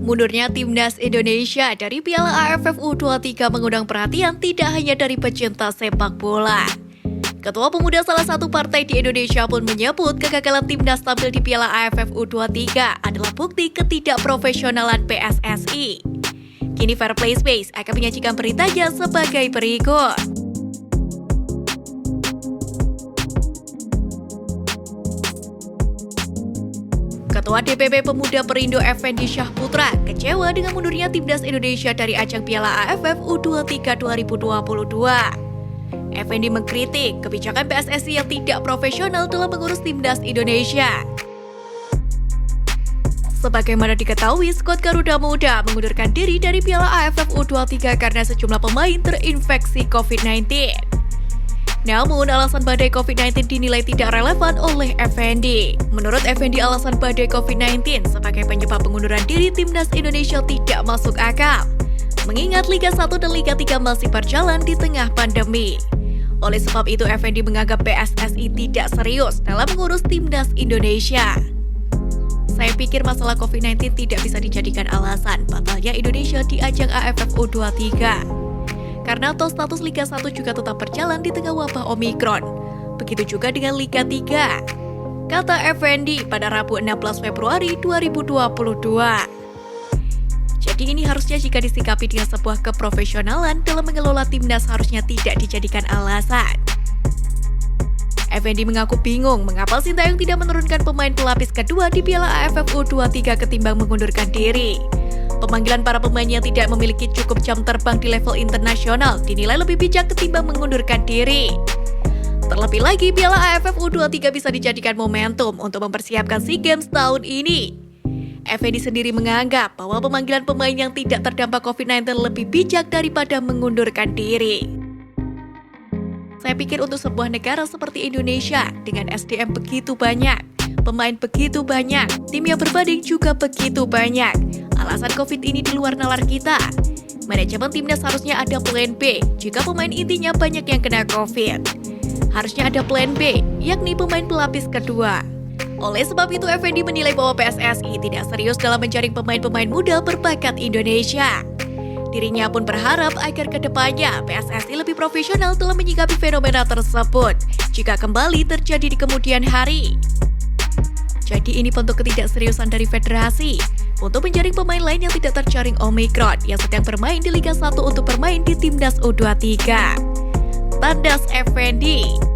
Mundurnya timnas Indonesia dari Piala AFF U23 mengundang perhatian tidak hanya dari pecinta sepak bola. Ketua Pemuda salah satu partai di Indonesia pun menyebut kegagalan timnas tampil di Piala AFF U23 adalah bukti ketidakprofesionalan PSSI. Kini Fair Play Space akan menyajikan beritanya sebagai berikut. Ketua DPP Pemuda Perindo Effendi Syahputra kecewa dengan mundurnya timnas Indonesia dari ajang Piala AFF U23 2022. Effendi mengkritik kebijakan PSSI yang tidak profesional dalam mengurus timnas Indonesia. Sebagaimana diketahui, skuad Garuda Muda mengundurkan diri dari Piala AFF U23 karena sejumlah pemain terinfeksi COVID-19. Namun, alasan badai COVID-19 dinilai tidak relevan oleh Effendi. Menurut Effendi, alasan badai COVID-19 sebagai penyebab pengunduran diri timnas Indonesia tidak masuk akal, mengingat Liga 1 dan Liga 3 masih berjalan di tengah pandemi. Oleh sebab itu, Effendi menganggap PSSI tidak serius dalam mengurus timnas Indonesia. Saya pikir masalah COVID-19 tidak bisa dijadikan alasan batalnya Indonesia di ajang AFF U23. Karena toh status Liga 1 juga tetap berjalan di tengah wabah Omikron. Begitu juga dengan Liga 3, kata Effendi pada Rabu 16 Februari 2022. Jadi ini harusnya jika disikapi dengan sebuah keprofesionalan dalam mengelola timnas harusnya tidak dijadikan alasan. Effendi mengaku bingung mengapa Sintayong tidak menurunkan pemain pelapis kedua di Piala AFF U23 ketimbang mengundurkan diri. Pemanggilan para pemain yang tidak memiliki cukup jam terbang di level internasional dinilai lebih bijak ketimbang mengundurkan diri. Terlebih lagi, Piala AFF U23 bisa dijadikan momentum untuk mempersiapkan SEA Games tahun ini. Effendi sendiri menganggap bahwa pemanggilan pemain yang tidak terdampak COVID-19 lebih bijak daripada mengundurkan diri. Saya pikir untuk sebuah negara seperti Indonesia dengan SDM begitu banyak, pemain begitu banyak, tim yang berbanding juga begitu banyak, alasan COVID ini di luar nalar kita. Manajemen timnas harusnya ada plan B jika pemain intinya banyak yang kena COVID. Harusnya ada plan B, yakni pemain pelapis kedua. Oleh sebab itu, Effendi menilai bahwa PSSI tidak serius dalam menjaring pemain-pemain muda berbakat Indonesia. Dirinya pun berharap agar kedepannya PSSI lebih profesional dalam menyikapi fenomena tersebut jika kembali terjadi di kemudian hari. Jadi ini bentuk ketidakseriusan dari federasi untuk menjaring pemain lain yang tidak terjaring Omikron yang sedang bermain di Liga 1 untuk bermain di timnas U23. Tandas Effendi.